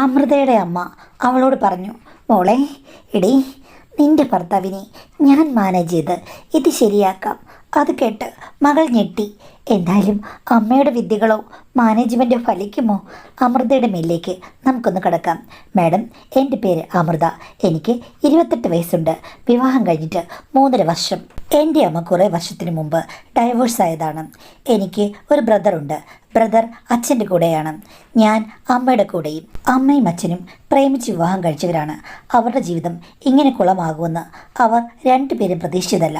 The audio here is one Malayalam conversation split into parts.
അമൃതയുടെ അമ്മ അവളോട് പറഞ്ഞു, മോളെ, എടീ, നിന്റെ ഭർത്താവിനെ ഞാൻ മാനേജ് ചെയ്ത് ഇത് ശരിയാക്കാം. അത് കേട്ട് മകൾ ഞെട്ടി. എന്തായാലും അമ്മയുടെ വിദ്യകളോ മാനേജ്മെൻറ്റോ ഫലിക്കുമോ? അമൃതയുടെ മേലേക്ക് നമുക്കൊന്ന് കിടക്കാം. മാഡം, എൻ്റെ പേര് അമൃത. എനിക്ക് 28 വയസ്സുണ്ട്. വിവാഹം കഴിഞ്ഞിട്ട് 3.5 വർഷം. എൻ്റെ അമ്മ കുറേ വർഷത്തിന് മുമ്പ് ഡൈവോഴ്സ് ആയതാണ്. എനിക്ക് ഒരു ബ്രദറുണ്ട്. ബ്രദർ അച്ഛൻ്റെ കൂടെയാണ്, ഞാൻ അമ്മയുടെ കൂടെയും. അമ്മയും അച്ഛനും പ്രേമിച്ച് വിവാഹം കഴിച്ചവരാണ്. അവരുടെ ജീവിതം ഇങ്ങനെ കുളമാകുമെന്ന് അവർ രണ്ടുപേരും പ്രതീക്ഷിച്ചതല്ല.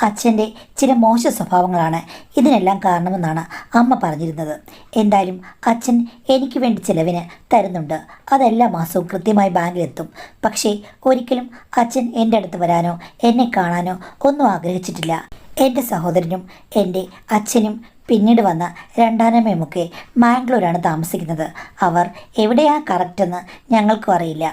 അച്ഛൻ്റെ ചില മോശ സ്വഭാവങ്ങളാണ് ഇതിനെല്ലാം കാരണമെന്നാണ് അമ്മ പറഞ്ഞിരുന്നത്. എന്തായാലും അച്ഛൻ എനിക്ക് വേണ്ടി ചിലവിന് തരുന്നുണ്ട്. അതെല്ലാ മാസവും കൃത്യമായി ബാങ്കിലെത്തും. പക്ഷേ ഒരിക്കലും അച്ഛൻ എൻ്റെ അടുത്ത് വരാനോ എന്നെ കാണാനോ ഒന്നും ആഗ്രഹിച്ചിട്ടില്ല. എൻ്റെ സഹോദരനും എൻ്റെ അച്ഛനും പിന്നീട് വന്ന രണ്ടാനമ്മയുമൊക്കെ മാംഗ്ലൂരാണ് താമസിക്കുന്നത്. അവർ എവിടെയാ കറക്റ്റെന്ന് ഞങ്ങൾക്കും അറിയില്ല.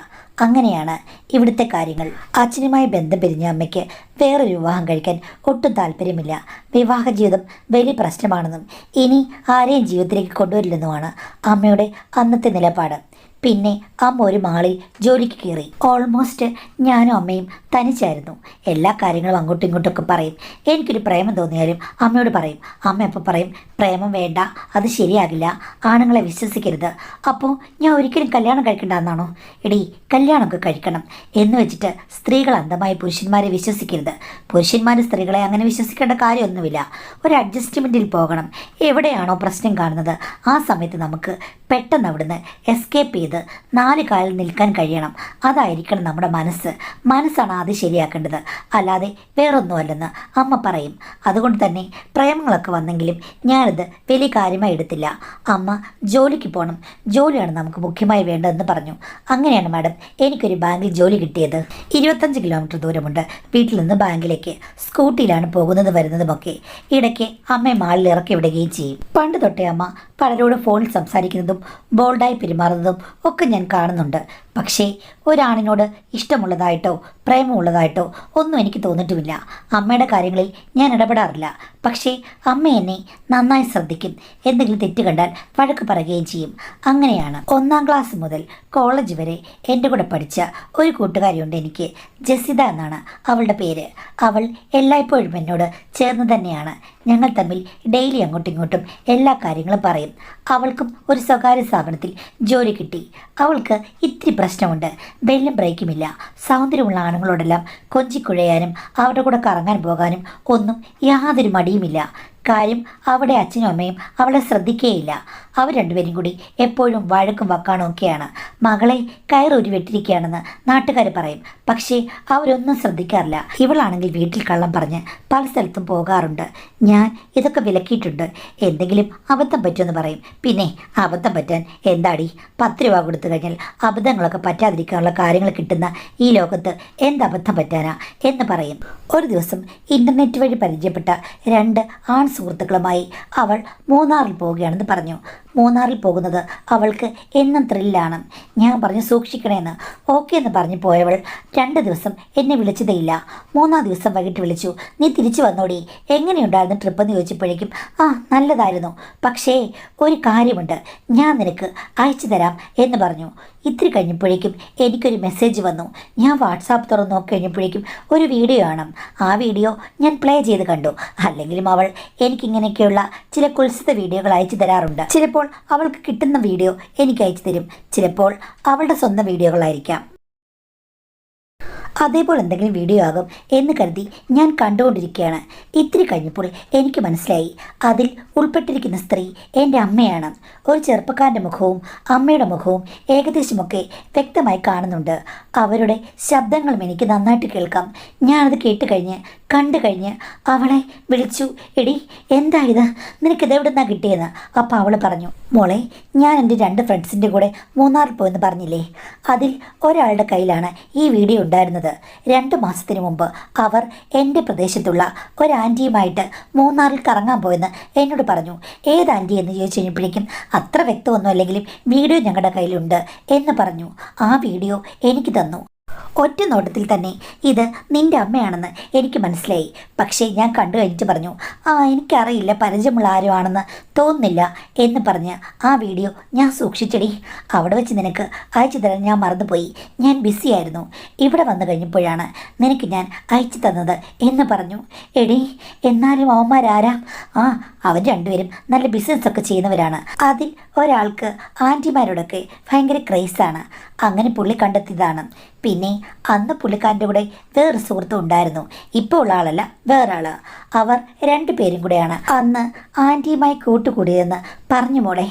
അങ്ങനെയാണ് ഇവിടുത്തെ കാര്യങ്ങൾ. അച്ഛനുമായി ബന്ധം പിരിഞ്ഞ അമ്മയ്ക്ക് വേറൊരു വിവാഹം കഴിക്കാൻ ഒട്ടും താല്പര്യമില്ല. വിവാഹ ജീവിതം വലിയ പ്രശ്നമാണെന്നും ഇനി ആരെയും ജീവിതത്തിലേക്ക് കൊണ്ടുവരില്ലെന്നുമാണ് അമ്മയുടെ അന്നത്തെ നിലപാട്. പിന്നെ അമ്മ ഒരു മാളിൽ ജോലിക്ക് കയറി. ഓൾമോസ്റ്റ് ഞാനും അമ്മയും തനിച്ചായിരുന്നു. എല്ലാ കാര്യങ്ങളും അങ്ങോട്ടും ഇങ്ങോട്ടൊക്കെ പറയും. എനിക്കൊരു പ്രേമം തോന്നിയാലും അമ്മയോട് പറയും. അമ്മ അപ്പം പറയും, പ്രേമം വേണ്ട, അത് ശരിയാകില്ല, ആണുങ്ങളെ വിശ്വസിക്കരുത്. അപ്പോൾ ഞാൻ ഒരിക്കലും കല്യാണം കഴിക്കണ്ടെന്നാണോ? എടീ, കല്യാണമൊക്കെ കഴിക്കണം എന്ന് വെച്ചിട്ട് സ്ത്രീകൾ അന്ധമായി പുരുഷന്മാരെ വിശ്വസിക്കരുത്. പുരുഷന്മാർ സ്ത്രീകളെ അങ്ങനെ വിശ്വസിക്കേണ്ട കാര്യമൊന്നുമില്ല. ഒരു അഡ്ജസ്റ്റ്മെൻറ്റിൽ പോകണം. എവിടെയാണോ പ്രശ്നം കാണുന്നത് ആ സമയത്ത് നമുക്ക് പെട്ടെന്ന് അവിടുന്ന് എസ്കേപ്പ് ചെയ്ത് 4 കാലിൽ നിൽക്കാൻ കഴിയണം. അതായിരിക്കണം നമ്മുടെ മനസ്സാണ് ആദ്യം ശരിയാക്കേണ്ടത്, അല്ലാതെ വേറൊന്നുമല്ലെന്ന് അമ്മ പറയും. അതുകൊണ്ട് തന്നെ പ്രേമങ്ങളൊക്കെ വന്നെങ്കിലും ഞാനത് വലിയ കാര്യമായി എടുത്തില്ല. അമ്മ ജോലിക്ക് പോകണം, ജോലിയാണ് നമുക്ക് മുഖ്യമായി വേണ്ടതെന്ന് പറഞ്ഞു. അങ്ങനെയാണ് മാഡം എനിക്കൊരു ബാങ്കിൽ ജോലി കിട്ടിയത്. 25 കിലോമീറ്റർ ദൂരമുണ്ട് വീട്ടിൽ നിന്ന് ബാങ്കിലേക്ക്. സ്കൂട്ടിയിലാണ് പോകുന്നത് വരുന്നതുമൊക്കെ. ഇടയ്ക്ക് അമ്മയെ മാളിൽ ഇറക്കി വിടുകയും ചെയ്യും. പണ്ട് തൊട്ടേ അമ്മ പലരോടും ഫോണിൽ സംസാരിക്കുന്നതും ബോൾഡായി പെരുമാറുന്നതും ഒക്കെ ഞാൻ കാണുന്നുണ്ട്. പക്ഷേ ഒരാണിനോട് ഇഷ്ടമുള്ളതായിട്ടോ പ്രേമമുള്ളതായിട്ടോ ഒന്നും എനിക്ക് തോന്നിയിട്ടുമില്ല. അമ്മയുടെ കാര്യങ്ങളിൽ ഞാൻ ഇടപെടാറില്ല. പക്ഷേ അമ്മ എന്നെ നന്നായി ശ്രദ്ധിക്കും. എന്തെങ്കിലും തെറ്റ് കണ്ടാൽ വഴക്ക് പറയുകയും ചെയ്യും. അങ്ങനെയാണ് 1ാം ക്ലാസ് മുതൽ കോളേജ് വരെ എൻ്റെ കൂടെ പഠിച്ച ഒരു കൂട്ടുകാരിയുണ്ട് എനിക്ക്. ജസിത എന്നാണ് അവളുടെ പേര്. അവൾ എല്ലായ്പ്പോഴും എന്നോട് ചേർന്ന് തന്നെയാണ്. ഞങ്ങൾ തമ്മിൽ ഡെയിലി അങ്ങോട്ടും ഇങ്ങോട്ടും എല്ലാ കാര്യങ്ങളും പറയും. അവൾക്കും ഒരു സ്വകാര്യ സ്ഥാപനത്തിൽ ജോലി കിട്ടി. അവൾക്ക് ഇത്തിരി പ്രശ്നമുണ്ട്. ബെല്ലും ബ്രേക്കുമില്ല. സൗന്ദര്യമുള്ള ആണുങ്ങളോടെല്ലാം കൊഞ്ചിക്കുഴയാനും അവരുടെ കൂടെ കറങ്ങാൻ പോകാനും ഒന്നും യാതൊരു മടിയുമില്ല. കാര്യം അവിടെ അച്ഛനും അമ്മയും അവളെ ശ്രദ്ധിക്കുകയില്ല. അവർ രണ്ടുപേരും കൂടി എപ്പോഴും വഴക്കും വക്കാണും ഒക്കെയാണ്. മകളെ കയറൂരി വെട്ടിരിക്കുകയാണെന്ന് നാട്ടുകാർ പറയും. പക്ഷേ അവരൊന്നും ശ്രദ്ധിക്കാറില്ല. ഇവളാണെങ്കിൽ വീട്ടിൽ കള്ളം പറഞ്ഞ് പല സ്ഥലത്തും പോകാറുണ്ട്. ഞാൻ ഇതൊക്കെ വിലക്കിയിട്ടുണ്ട്. എന്തെങ്കിലും അബദ്ധം പറ്റുമെന്ന് പറയും. പിന്നെ അബദ്ധം പറ്റാൻ എന്താടി, 10 രൂപ കൊടുത്തു കഴിഞ്ഞാൽ അബദ്ധങ്ങളൊക്കെ പറ്റാതിരിക്കാനുള്ള കാര്യങ്ങൾ കിട്ടുന്ന ഈ ലോകത്ത് എന്തബദ്ധം പറ്റാനാ എന്ന് പറയും. ഒരു ദിവസം ഇൻ്റർനെറ്റ് വഴി പരിചയപ്പെട്ട 2 ആൺ സുഹൃത്തുക്കളുമായി അവൾ മൂന്നാറിൽ പോവുകയാണെന്ന് പറഞ്ഞു. മൂന്നാറിൽ പോകുന്നത് അവൾക്ക് എന്നും ത്രില്ലാണ്. ഞാൻ പറഞ്ഞു സൂക്ഷിക്കണേന്ന്. ഓക്കെ എന്ന് പറഞ്ഞു പോയവൾ 2 ദിവസം എന്നെ വിളിച്ചതേയില്ല. 3-ാം ദിവസം വൈകിട്ട് വിളിച്ചു. നീ തിരിച്ചു വന്നോടി, എങ്ങനെയുണ്ടായിരുന്നു ട്രിപ്പ് എന്ന് ചോദിച്ചപ്പോഴേക്കും നല്ലതായിരുന്നു, പക്ഷേ ഒരു കാര്യമുണ്ട്, ഞാൻ നിനക്ക് അയച്ചു തരാം എന്ന് പറഞ്ഞു. ഇത്തിരി കഴിഞ്ഞപ്പോഴേക്കും എനിക്കൊരു മെസ്സേജ് വന്നു. ഞാൻ വാട്സാപ്പ് തുറന്ന് നോക്കി കഴിഞ്ഞപ്പോഴേക്കും ഒരു വീഡിയോ ആണ്. ആ വീഡിയോ ഞാൻ പ്ലേ ചെയ്ത് കണ്ടു. അല്ലെങ്കിലും അവൾ എനിക്കിങ്ങനെയൊക്കെയുള്ള ചില കുൽസിത വീഡിയോകൾ അയച്ചു തരാറുണ്ട്. ചിലപ്പോൾ അവൾക്ക് കിട്ടുന്ന വീഡിയോ എനിക്ക് അയച്ചു തരും. ചിലപ്പോൾ അവളുടെ സ്വന്തം വീഡിയോകളായിരിക്കാം. അതേപോലെ എന്തെങ്കിലും വീഡിയോ ആകും എന്ന് കരുതി ഞാൻ കണ്ടുകൊണ്ടിരിക്കുകയാണ്. ഇത്തിരി കഴിഞ്ഞപ്പോൾ എനിക്ക് മനസ്സിലായി അതിൽ ഉൾപ്പെട്ടിരിക്കുന്ന സ്ത്രീ എൻ്റെ അമ്മയാണ്. ഒരു ചെറുപ്പക്കാരൻ്റെ മുഖവും അമ്മയുടെ മുഖവും ഏകദേശമൊക്കെ വ്യക്തമായി കാണുന്നുണ്ട്. അവരുടെ ശബ്ദങ്ങളും എനിക്ക് നന്നായിട്ട് കേൾക്കാം. ഞാനത് കണ്ടു കഴിഞ്ഞ് അവളെ വിളിച്ചു. എടി, എന്താ ഇത്, നിനക്കിതെവിടെ നിന്നാണ് കിട്ടിയെന്ന്. അപ്പോൾ അവൾ പറഞ്ഞു, മോളെ, ഞാൻ എൻ്റെ 2 ഫ്രണ്ട്സിൻ്റെ കൂടെ മൂന്നാറിൽ പോയെന്ന് പറഞ്ഞില്ലേ, അതിൽ ഒരാളുടെ കയ്യിലാണ് ഈ വീഡിയോ ഉണ്ടായിരുന്നത്. 2 മാസത്തിന് മുമ്പ് അവർ എൻ്റെ പ്രദേശത്തുള്ള ഒരു ആൻറ്റിയുമായിട്ട് മൂന്നാറിൽ കറങ്ങാൻ പോയെന്ന് എന്നോട് പറഞ്ഞു. ഏത് ആൻറ്റി എന്ന് ചോദിച്ചു കഴിഞ്ഞപ്പോഴേക്കും അത്ര വ്യക്തമൊന്നും അല്ലെങ്കിലും വീഡിയോ ഞങ്ങളുടെ കയ്യിലുണ്ട് എന്ന് പറഞ്ഞു. ആ വീഡിയോ എനിക്ക് തന്നു. ഒറ്റ നോട്ടത്തിൽ തന്നെ ഇത് നിന്റെ അമ്മയാണെന്ന് എനിക്ക് മനസ്സിലായി. പക്ഷേ ഞാൻ കണ്ടു കഴിഞ്ഞിട്ട് പറഞ്ഞു, എനിക്കറിയില്ല, പരിചയമുള്ള ആരും ആണെന്ന് തോന്നുന്നില്ല എന്ന് പറഞ്ഞ് ആ വീഡിയോ ഞാൻ സൂക്ഷിച്ചടി. അവിടെ വെച്ച് നിനക്ക് അയച്ചു തരാൻ ഞാൻ മറന്നുപോയി. ഞാൻ ബിസിയായിരുന്നു. ഇവിടെ വന്നു കഴിഞ്ഞപ്പോഴാണ് നിനക്ക് ഞാൻ അയച്ചു തന്നത് എന്ന് പറഞ്ഞു. എടി, എന്നാലും അവന്മാരാരാ? അവർ രണ്ടുപേരും നല്ല ബിസിനസ്സൊക്കെ ചെയ്യുന്നവരാണ്. അതിൽ ഒരാൾക്ക് ആൻറ്റിമാരോടൊക്കെ ഭയങ്കര ക്രേസാണ്. അങ്ങനെ പുള്ളി കണ്ടെത്തിയതാണ്. പിന്നെ അന്ന് പുള്ളിക്കാരൻ്റെ കൂടെ വേറെ സുഹൃത്തും ഉണ്ടായിരുന്നു. ഇപ്പോൾ ഉള്ള ആളല്ല, വേറെ ആൾ. അവർ രണ്ടുപേരും കൂടെയാണ് അന്ന് ആൻറ്റിയുമായി കൂട്ടുകൂടിയതെന്ന് പറഞ്ഞു മോളെ.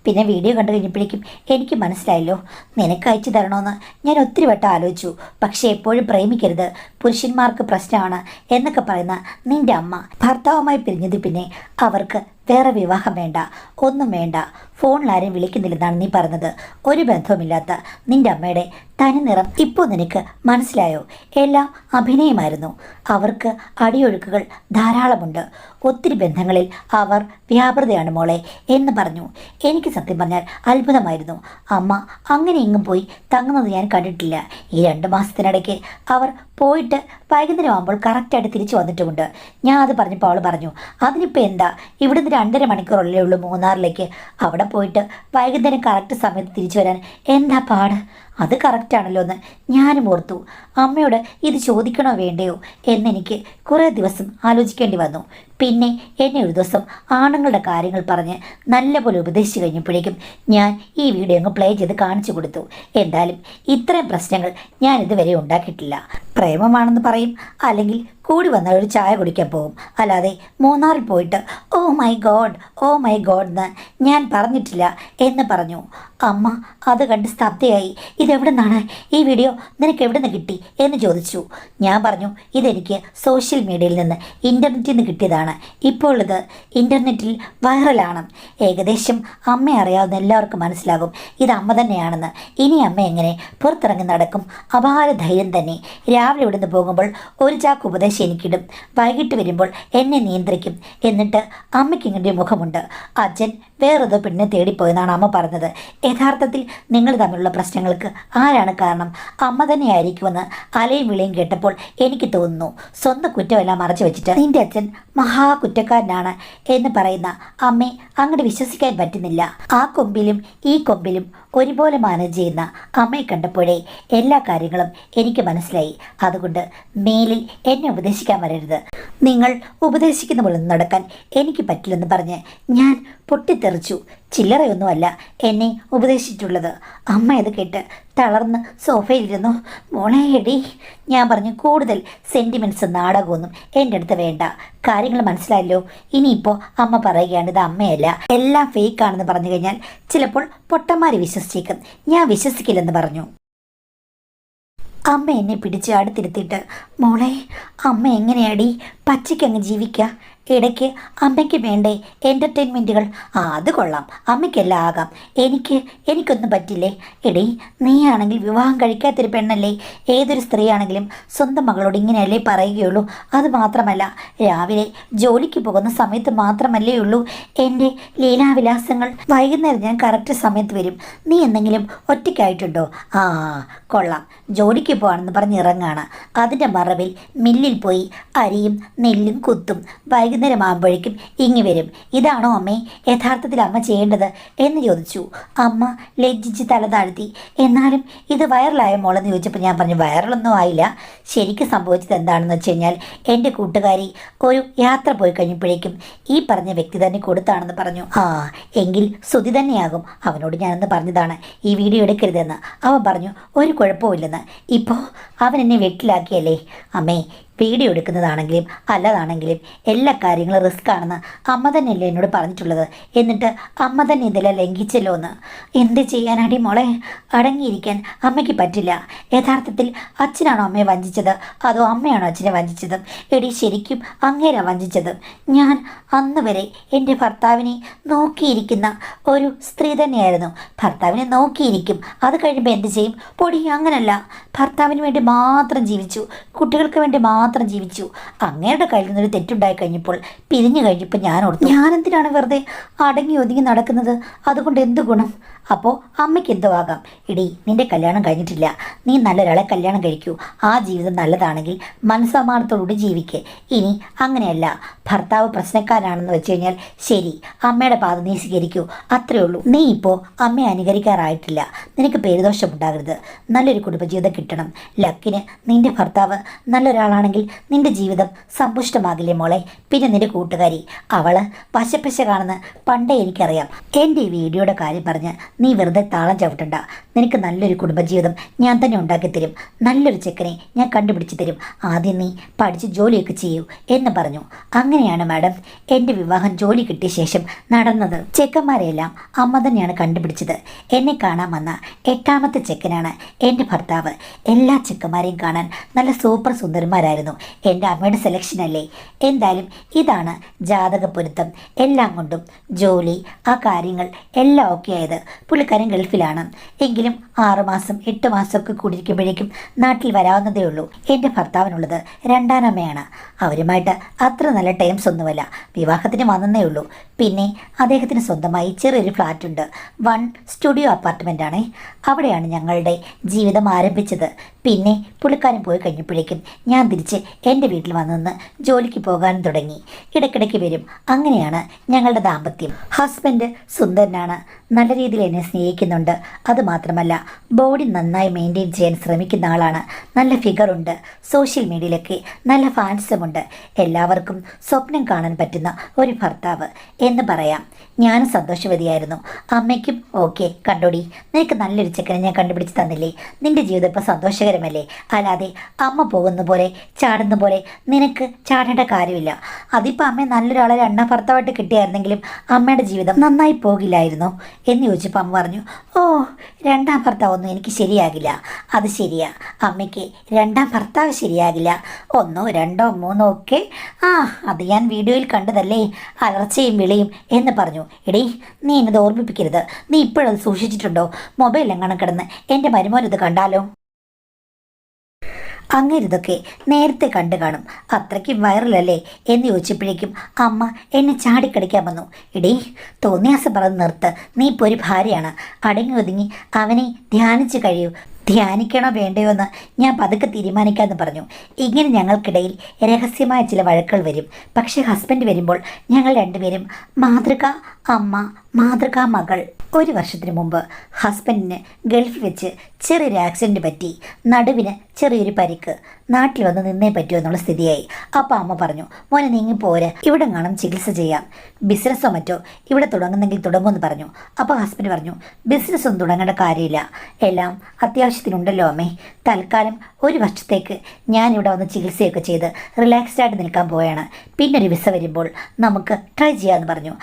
പിന്നെ വീഡിയോ കണ്ടു കഴിഞ്ഞപ്പോഴേക്കും എനിക്ക് മനസ്സിലായല്ലോ, നിനക്ക് അയച്ചു തരണമെന്ന് ഞാൻ ഒത്തിരി വട്ടം ആലോചിച്ചു. പക്ഷേ എപ്പോഴും പ്രേമിക്കരുത്, പുരുഷന്മാർക്ക് പ്രശ്നമാണ് എന്നൊക്കെ പറയുന്ന നിൻ്റെ അമ്മ ഭർത്താവുമായി പിരിഞ്ഞത് പിന്നെ അവർക്ക് വേറെ വിവാഹം വേണ്ട, ഒന്നും വേണ്ട, ഫോണിലാരും വിളിക്കുന്നില്ലെന്നാണ് നീ പറഞ്ഞത്. ഒരു ബന്ധവുമില്ലാത്ത നിൻ്റെ അമ്മയുടെ തനി നിറം ഇപ്പോൾ നിനക്ക് മനസ്സിലായോ? എല്ലാം അഭിനയമായിരുന്നു. അവർക്ക് അടിയൊഴുക്കുകൾ ധാരാളമുണ്ട്. ഒത്തിരി ബന്ധങ്ങളിൽ അവർ വ്യാപൃതയാണ് മോളെ എന്ന് പറഞ്ഞു. എനിക്ക് സത്യം പറഞ്ഞാൽ അത്ഭുതമായിരുന്നു. അമ്മ അങ്ങനെ എങ്ങും പോയി തങ്ങുന്നത് ഞാൻ കണ്ടിട്ടില്ല. ഈ 2 മാസത്തിനിടയ്ക്ക് അവർ പോയിട്ട് വൈകുന്നേരം ആകുമ്പോൾ കറക്റ്റായിട്ട് തിരിച്ചു വന്നിട്ടുമുണ്ട്. ഞാൻ അത് പറഞ്ഞപ്പോൾ അവൾ പറഞ്ഞു, അതിനിപ്പോൾ എന്താ, ഇവിടുന്ന് 2.5 മണിക്കൂറല്ലേ ഉള്ളൂ മൂന്നാറിലേക്ക്. അവിടെ പോയിട്ട് വൈകുന്നേരം കറക്റ്റ് സമയത്ത് തിരിച്ചു വരാൻ എന്താ പാട്? അത് കറക്റ്റാണല്ലോ എന്ന് ഞാനും ഓർത്തു. അമ്മയോട് ഇത് ചോദിക്കണോ വേണ്ടയോ എന്നെനിക്ക് കുറേ ദിവസം ആലോചിക്കേണ്ടി വന്നു. പിന്നെ എന്നെ ഒരു ദിവസം ആണുങ്ങളുടെ കാര്യങ്ങൾ പറഞ്ഞ് നല്ലപോലെ ഉപദേശിച്ചു കഴിഞ്ഞപ്പോഴേക്കും ഞാൻ ഈ വീഡിയോ അങ്ങ് പ്ലേ ചെയ്ത് കാണിച്ചു കൊടുത്തു. എന്തായാലും ഇത്രയും പ്രശ്നങ്ങൾ ഞാൻ ഇതുവരെ ഉണ്ടാക്കിയിട്ടില്ല. പ്രേമമാണെന്ന് പറയും, അല്ലെങ്കിൽ കൂടി വന്നാൽ ഒരു ചായ കുടിക്കാൻ പോകും. അല്ലാതെ മൂന്നാറിൽ പോയിട്ട് ഓ മൈ ഗോഡ് എന്ന് ഞാൻ പറഞ്ഞിട്ടില്ല എന്ന് പറഞ്ഞു. അമ്മ അത് കണ്ട് സ്തബ്ധയായി. ഇതെവിടെ നിന്നാണ് ഈ വീഡിയോ, നിനക്ക് എവിടെ നിന്ന് കിട്ടി എന്ന് ചോദിച്ചു. ഞാൻ പറഞ്ഞു, ഇതെനിക്ക് സോഷ്യൽ മീഡിയയിൽ നിന്ന്, ഇൻ്റർനെറ്റിൽ നിന്ന് കിട്ടിയതാണ്. ഇപ്പോൾ ഇത് ഇൻ്റർനെറ്റിൽ വൈറലാണ്. ഏകദേശം അമ്മയെ അറിയാവുന്ന എല്ലാവർക്കും മനസ്സിലാകും ഇത് അമ്മ തന്നെയാണെന്ന്. ഇനി അമ്മ എങ്ങനെ പുറത്തിറങ്ങി നടക്കും? അപാര ധൈര്യം തന്നെ. രാവിലെ ഇവിടുന്ന് പോകുമ്പോൾ ഒരു ചാക്ക് ഉപദേശം എനിക്കിടും, വൈകിട്ട് വരുമ്പോൾ എന്നെ നിയന്ത്രിക്കും. എന്നിട്ട് അമ്മയ്ക്ക് ഇങ്ങനെ മുഖമുണ്ട്, അച്ഛൻ വേറേതോ പെണ്ണിനെ തേടിപ്പോയെന്നാണ് അമ്മ പറഞ്ഞത്. യഥാർത്ഥത്തിൽ നിങ്ങൾ തമ്മിലുള്ള പ്രശ്നങ്ങൾക്ക് ആരാണ് കാരണം? അമ്മ തന്നെയായിരിക്കുമെന്ന് അലയും വിളിയും കേട്ടപ്പോൾ എനിക്ക് തോന്നുന്നു. സ്വന്തം കുറ്റമെല്ലാം മറച്ചു വെച്ചിട്ട് നിന്റെ അച്ഛൻ മഹാകുറ്റക്കാരനാണ് എന്ന് പറയുന്ന അമ്മയെ അങ്ങോട്ട് വിശ്വസിക്കാൻ പറ്റുന്നില്ല. ആ കൊമ്പിലും ഈ കൊമ്പിലും ഒരുപോലെ മാനേജ് ചെയ്യുന്ന അമ്മയെ കണ്ടപ്പോഴേ എല്ലാ കാര്യങ്ങളും എനിക്ക് മനസ്സിലായി. അതുകൊണ്ട് മേലിൽ എന്നെ ഉപദേശിക്കാൻ വരരുത്. നിങ്ങൾ ഉപദേശിക്കുന്ന പോലെ നടക്കാൻ എനിക്ക് പറ്റില്ലെന്ന് പറഞ്ഞ് ഞാൻ പൊട്ടിത്തെറിച്ചു. ചില്ലറയൊന്നുമല്ല എന്നെ ഉപദേശിച്ചിട്ടുള്ളത്. അമ്മ ഇത് കേട്ട് തളർന്ന് സോഫയിലിരുന്നു. മോളെ എടി, ഞാൻ പറഞ്ഞു, കൂടുതൽ സെൻറ്റിമെൻറ്റ്സ് നാടകമൊന്നും എൻ്റെ അടുത്ത് വേണ്ട. കാര്യങ്ങൾ മനസ്സിലായല്ലോ. ഇനിയിപ്പോൾ അമ്മ പറയുകയാണ് ഇത് അമ്മയല്ല, എല്ലാം ഫേക്കാണെന്ന് പറഞ്ഞു കഴിഞ്ഞാൽ ചിലപ്പോൾ പൊട്ടന്മാർ വിശ്വസിച്ചേക്കും. ഞാൻ വിശ്വസിക്കില്ലെന്ന് പറഞ്ഞു. അമ്മ എന്നെ പിടിച്ച് അടുത്തിരുത്തിയിട്ട്, മോളെ അമ്മ എങ്ങനെയാടി പച്ചയ്ക്കങ്ങ് ജീവിക്കുക? ഇടയ്ക്ക് അമ്മയ്ക്ക് വേണ്ടേ എൻ്റർടൈൻമെൻറ്റുകൾ? അത് കൊള്ളാം, അമ്മയ്ക്കെല്ലാം ആകാം, എനിക്കൊന്നും പറ്റില്ലേ? എടീ, നീയാണെങ്കിൽ വിവാഹം കഴിക്കാത്തൊരു പെണ്ണല്ലേ? ഏതൊരു സ്ത്രീയാണെങ്കിലും സ്വന്തം മകളോട് ഇങ്ങനെയല്ലേ പറയുകയുള്ളൂ? അത് മാത്രമല്ല, രാവിലെ ജോലിക്ക് പോകുന്ന സമയത്ത് മാത്രമല്ലേ ഉള്ളൂ എൻ്റെ ലീലാവിലാസങ്ങൾ. വൈകുന്നേരം ഞാൻ കറക്റ്റ് സമയത്ത് വരും. നീ എന്തെങ്കിലും ഒറ്റയ്ക്കായിട്ടുണ്ടോ? കൊള്ളാം, ജോലിക്ക് പോകാണെന്ന് പറഞ്ഞ് ഇറങ്ങാണ്. അതിൻ്റെ മറവിൽ മില്ലിൽ പോയി അരിയും നെല്ലും കുത്തും. വൈകുന്നേരം ആകുമ്പോഴേക്കും ഇങ്ങി വരും. ഇതാണോ അമ്മേ യഥാർത്ഥത്തിൽ അമ്മ ചെയ്യേണ്ടത് എന്ന് ചോദിച്ചു. അമ്മ ലജ്ജിച്ച് തല താഴ്ത്തി. എന്നാലും ഇത് വൈറലായ മോളെന്ന് ചോദിച്ചപ്പോൾ ഞാൻ പറഞ്ഞു, വൈറലൊന്നും ആയില്ല. ശരിക്കും സംഭവിച്ചത് എന്താണെന്ന് വെച്ച് കഴിഞ്ഞാൽ എൻ്റെ കൂട്ടുകാരി ഒരു യാത്ര പോയി കഴിഞ്ഞപ്പോഴേക്കും ഈ പറഞ്ഞ വ്യക്തി തന്നെ കൊടുത്താണെന്ന് പറഞ്ഞു. എങ്കിൽ ശ്രുതി തന്നെയാകും. അവനോട് ഞാനെന്ന് പറഞ്ഞതാണ് ഈ വീഡിയോ എടുക്കരുതെന്ന്. അവൻ പറഞ്ഞു ഒരു കുഴപ്പമില്ലെന്ന്. ഇപ്പോൾ അവൻ എന്നെ വെട്ടിലാക്കിയല്ലേ അമ്മേ. വീഡിയോ എടുക്കുന്നതാണെങ്കിലും അല്ലതാണെങ്കിലും എല്ലാ കാര്യങ്ങളും റിസ്ക് ആണെന്ന് അമ്മ തന്നെയല്ലേ എന്നോട് പറഞ്ഞിട്ടുള്ളത്. എന്നിട്ട് അമ്മ തന്നെ ഇതെല്ലാം ലംഘിച്ചല്ലോ എന്ന്. എന്ത് ചെയ്യാനാടി മോളെ? അടങ്ങിയിരിക്കാൻ അമ്മയ്ക്ക് പറ്റില്ല. യഥാർത്ഥത്തിൽ അച്ഛനാണോ അമ്മയെ വഞ്ചിച്ചത്, അതോ അമ്മയാണോ അച്ഛനെ വഞ്ചിച്ചത്? എടി, ശരിക്കും അങ്ങേരാ വഞ്ചിച്ചത്. ഞാൻ അന്ന് വരെ എൻ്റെ ഭർത്താവിനെ നോക്കിയിരിക്കുന്ന ഒരു സ്ത്രീ തന്നെയായിരുന്നു. ഭർത്താവിനെ നോക്കിയിരിക്കും, അത് കഴിയുമ്പോൾ എന്ത് ചെയ്യും? പൊടി, അങ്ങനല്ല. ഭർത്താവിന് വേണ്ടി മാത്രം ജീവിച്ചു, കുട്ടികൾക്ക് വേണ്ടി മാത്രം ജീവിച്ചു. അങ്ങയുടെ കയ്യിൽ നിന്നൊരു തെറ്റുണ്ടായി കഴിഞ്ഞപ്പോൾ പിരിഞ്ഞു കഴിഞ്ഞപ്പോൾ ഞാൻ ഓർത്തു, ഞാനെന്തിനാണ് വെറുതെ അടങ്ങി ഒതുങ്ങി നടക്കുന്നത്? അതുകൊണ്ട് എന്ത് ഗുണം? അപ്പോൾ അമ്മയ്ക്ക് എന്തോ ആകാം. ഇടി, നിന്റെ കല്യാണം കഴിഞ്ഞിട്ടില്ല. നീ നല്ലൊരാളെ കല്യാണം കഴിക്കൂ. ആ ജീവിതം നല്ലതാണെങ്കിൽ മനസ്സമാനത്തോടുകൂടി ജീവിക്ക്. ഇനി അങ്ങനെയല്ല, ഭർത്താവ് പ്രശ്നക്കാരാണെന്ന് വെച്ച് കഴിഞ്ഞാൽ ശരി, അമ്മയുടെ പാത നീ സ്വീകരിക്കൂ, അത്രേ ഉള്ളൂ. നീ ഇപ്പോൾ അമ്മയെ അനുകരിക്കാറായിട്ടില്ല. നിനക്ക് പേരുദോഷമുണ്ടാകരുത്. നല്ലൊരു കുടുംബജീവിതം കിട്ടണം. ലക്കിന് നിന്റെ ഭർത്താവ് നല്ലൊരാളാണെങ്കിൽ നിന്റെ ജീവിതം സമ്പുഷ്ടമാകില്ലേ മോളെ? പിന്നെ നിന്റെ കൂട്ടുകാരി, അവള് പശപ്പശ കാണുന്ന പണ്ടേ എനിക്കറിയാം. എൻ്റെ ഈ വീഡിയോയുടെ കാര്യം പറഞ്ഞ് നീ വെറുതെ താളം ചവിട്ടണ്ട. നിനക്ക് നല്ലൊരു കുടുംബജീവിതം ഞാൻ തന്നെ ഉണ്ടാക്കിത്തരും. നല്ലൊരു ചെക്കനെ ഞാൻ കണ്ടുപിടിച്ച് തരും. ആദ്യം നീ പഠിച്ച് ജോലിയൊക്കെ ചെയ്യൂ എന്ന് പറഞ്ഞു. അങ്ങനെയാണ് മാഡം എൻ്റെ വിവാഹം ജോലി കിട്ടിയ ശേഷം നടന്നത്. ചെക്കന്മാരെയെല്ലാം അമ്മ തന്നെയാണ് കണ്ടുപിടിച്ചത്. എന്നെ കാണാൻ വന്ന 8ാമത്തെ ചെക്കനാണ് എൻ്റെ ഭർത്താവ്. എല്ലാ ചെക്കന്മാരെയും കാണാൻ നല്ല സൂപ്പർ സുന്ദരന്മാരായിരുന്നു. എൻ്റെ അമ്മയുടെ സെലക്ഷനല്ലേ. എന്തായാലും ഇതാണ് ജാതക പൊരുത്തം. എല്ലാം കൊണ്ടും ജോലി, ആ കാര്യങ്ങൾ എല്ലാം ഓക്കെ ആയത്. പുള്ളിക്കാരൻ ഗൾഫിലാണ്. എങ്കിലും 6 മാസം 8 മാസമൊക്കെ കൂടിയിരിക്കുമ്പോഴേക്കും നാട്ടിൽ വരാവുന്നതേ ഉള്ളൂ. എൻ്റെ ഭർത്താവിനുള്ളത് 2ാമയാണ്. അവരുമായിട്ട് അത്ര നല്ല ടൈംസ് ഒന്നുമല്ല. വിവാഹത്തിന് വന്നേ ഉള്ളൂ. പിന്നെ അദ്ദേഹത്തിന് സ്വന്തമായി ചെറിയൊരു ഫ്ലാറ്റുണ്ട്. 1 സ്റ്റുഡിയോ അപ്പാർട്ട്മെൻ്റ് ആണേ. അവിടെയാണ് ഞങ്ങളുടെ ജീവിതം ആരംഭിച്ചത്. പിന്നെ പുള്ളിക്കാരൻ പോയി കഴിഞ്ഞപ്പോഴേക്കും ഞാൻ തിരിച്ച് എൻ്റെ വീട്ടിൽ വന്നു ജോലിക്ക് പോകാനും തുടങ്ങി. ഇടയ്ക്കിടയ്ക്ക് വരും. അങ്ങനെയാണ് ഞങ്ങളുടെ ദാമ്പത്യം. ഹസ്ബൻഡ് സുന്ദരനാണ്. നല്ല രീതിയിൽ എന്നെ സ്നേഹിക്കുന്നുണ്ട്. അതുമാത്രമല്ല ബോഡി നന്നായി മെയിൻറ്റെയിൻ ചെയ്യാൻ ശ്രമിക്കുന്ന ആളാണ്. നല്ല ഫിഗറുണ്ട്. സോഷ്യൽ മീഡിയയിലൊക്കെ നല്ല ഫാൻസുമുണ്ട്. എല്ലാവർക്കും സ്വപ്നം കാണാൻ പറ്റുന്ന ഒരു ഭർത്താവ് എന്ന് പറയാം. ഞാനും സന്തോഷവതിയായിരുന്നു. അമ്മയ്ക്കും ഓക്കെ, കണ്ടോടി, നിനക്ക് നല്ലൊരു ചെക്കനെ ഞാൻ കണ്ടുപിടിച്ച് തന്നില്ലേ. നിൻ്റെ ജീവിതം ഇപ്പോൾ സന്തോഷകരമല്ലേ? അല്ലാതെ അമ്മ പോകുന്ന പോലെ ചാടുന്ന പോലെ നിനക്ക് ചാടേണ്ട കാര്യമില്ല. അതിപ്പോൾ അമ്മ നല്ലൊരാളെ 2ാം ഭർത്താവായിട്ട് കിട്ടിയായിരുന്നെങ്കിലും അമ്മയുടെ ജീവിതം നന്നായി പോകില്ലായിരുന്നോ എന്ന് ചോദിച്ചപ്പോൾ അമ്മ പറഞ്ഞു, ഓ 2ാം ഭർത്താവൊന്നും എനിക്ക് ശരിയാകില്ല. അത് ശരിയാ, അമ്മയ്ക്ക് 2ാം ഭർത്താവ് ശരിയാകില്ല. 1, 2, 3 ഒക്കെ. അത് ഞാൻ വീഡിയോയിൽ കണ്ടതല്ലേ, അലർച്ചയും വിളിയും എന്ന് പറഞ്ഞു. എടീ, നീ എന്നത് ഓർമ്മിപ്പിക്കരുത്. നീ ഇപ്പോഴത് സൂക്ഷിച്ചിട്ടുണ്ടോ? മൊബൈൽ എങ്ങനെ കിടന്ന് എൻ്റെ മരുമോനിത് കണ്ടാലോ? അങ്ങേരിതൊക്കെ നേരത്തെ കണ്ടു കാണും. അത്രയ്ക്കും വൈറലല്ലേ എന്ന് ചോദിച്ചപ്പോഴേക്കും അമ്മ എന്നെ ചാടിക്കടിക്കാൻ വന്നു. എടീ, തോന്നിയാസം പറഞ്ഞ് നിർത്ത്. നീ ഇപ്പോൾ ഒരു ഭാര്യയാണ്. അടങ്ങി ഒതുങ്ങി അവനെ ധ്യാനിച്ച് കഴിയൂ. ധ്യാനിക്കണോ വേണ്ടയോ എന്ന് ഞാൻ പതുക്കെ തീരുമാനിക്കാമെന്ന് പറഞ്ഞു. ഇങ്ങനെ ഞങ്ങൾക്കിടയിൽ രഹസ്യമായ ചില വഴക്കുകൾ വരും. പക്ഷേ ഹസ്ബൻഡ് വരുമ്പോൾ ഞങ്ങൾ രണ്ടുപേരും മാതൃക അമ്മ, മാതൃക മകൾ. 1 വർഷത്തിന് മുമ്പ് ഹസ്ബൻഡിന് ഗൾഫിൽ വെച്ച് ചെറിയൊരു ആക്സിഡൻറ്റ് പറ്റി. നടുവിന് ചെറിയൊരു പരിക്ക്. നാട്ടിൽ വന്ന് നിന്നേ പറ്റുമോ എന്നുള്ള സ്ഥിതിയായി. അപ്പോൾ അമ്മ പറഞ്ഞു, മോനെ നീങ്ങി പോരെ, ഇവിടെ കാണും ചികിത്സ ചെയ്യാം. ബിസിനസ്സോ മറ്റോ ഇവിടെ തുടങ്ങുന്നെങ്കിൽ തുടങ്ങുമെന്ന് പറഞ്ഞു. അപ്പോൾ ഹസ്ബൻഡ് പറഞ്ഞു, ബിസിനസ്സൊന്നും തുടങ്ങേണ്ട കാര്യമില്ല, എല്ലാം അത്യാവശ്യത്തിനുണ്ടല്ലോ അമ്മേ. തൽക്കാലം 1 വർഷത്തേക്ക് ഞാനിവിടെ വന്ന് ചികിത്സയൊക്കെ ചെയ്ത് റിലാക്സ്ഡ് ആയിട്ട് നിൽക്കാൻ പോവുകയാണ്. പിന്നെ ഒരു വിസ വരുമ്പോൾ നമുക്ക് ട്രൈ ചെയ്യാമെന്ന് പറഞ്ഞു.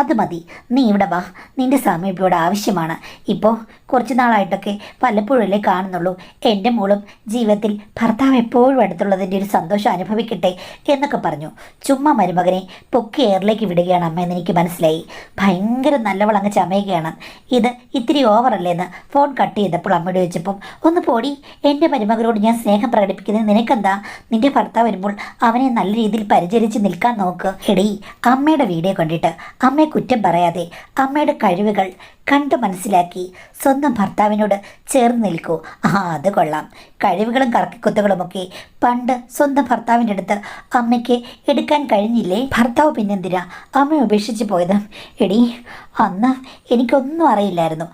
അത് മതി, നീ ഇവിടെ വാ. നിൻ്റെ സമയം ഇപ്പോൾ ഇവിടെ ആവശ്യമാണ്. ഇപ്പോൾ കുറച്ച് നാളായിട്ടൊക്കെ വല്ലപ്പോഴല്ലേ കാണുന്നുള്ളൂ. എൻ്റെ മോളും ജീവിതത്തിൽ ഭർത്താവ് എപ്പോഴും അടുത്തുള്ളതിൻ്റെ ഒരു സന്തോഷം അനുഭവിക്കട്ടെ എന്നൊക്കെ പറഞ്ഞു. ചുമ്മാ മരുമകനെ പൊക്കി എയറിലേക്ക് വിടുകയാണ് അമ്മ എന്ന് എനിക്ക് മനസ്സിലായി. ഭയങ്കര നല്ലവൾ അങ്ങ് ചമയുകയാണ്. ഇത് ഇത്തിരി ഓവറല്ലേ എന്ന് ഫോൺ കട്ട് ചെയ്തപ്പോൾ അമ്മയോട് ചോദിച്ചപ്പം, ഒന്ന് പോടി, എൻ്റെ മരുമകനോട് ഞാൻ സ്നേഹം പ്രകടിപ്പിക്കുന്നത് നിനക്കെന്താ? നിൻ്റെ ഭർത്താവ് വരുമ്പോൾ അവനെ നല്ല രീതിയിൽ പരിചരിച്ച് നിൽക്കാൻ നോക്ക്. എടീ, അമ്മയുടെ വീഡിയോ കണ്ടിട്ട് അമ്മയെ കുറ്റം പറയാതെ അമ്മയുടെ കഴിവുകൾ കണ്ട് മനസ്സിലാക്കി സ്വന്തം ഭർത്താവിനോട് ചേർന്ന് നിൽക്കൂ. അത് കൊള്ളാം. കഴിവുകളും കറക്കിക്കുത്തുകളുമൊക്കെ പണ്ട് സ്വന്തം ഭർത്താവിൻ്റെ അടുത്ത് അമ്മയ്ക്ക് എടുക്കാൻ കഴിഞ്ഞില്ലേ? ഭർത്താവ് പിന്നെന്തിനാ അമ്മയെ ഉപേക്ഷിച്ച് പോയത്? എടീ, അന്ന് എനിക്കൊന്നും അറിയില്ലായിരുന്നു.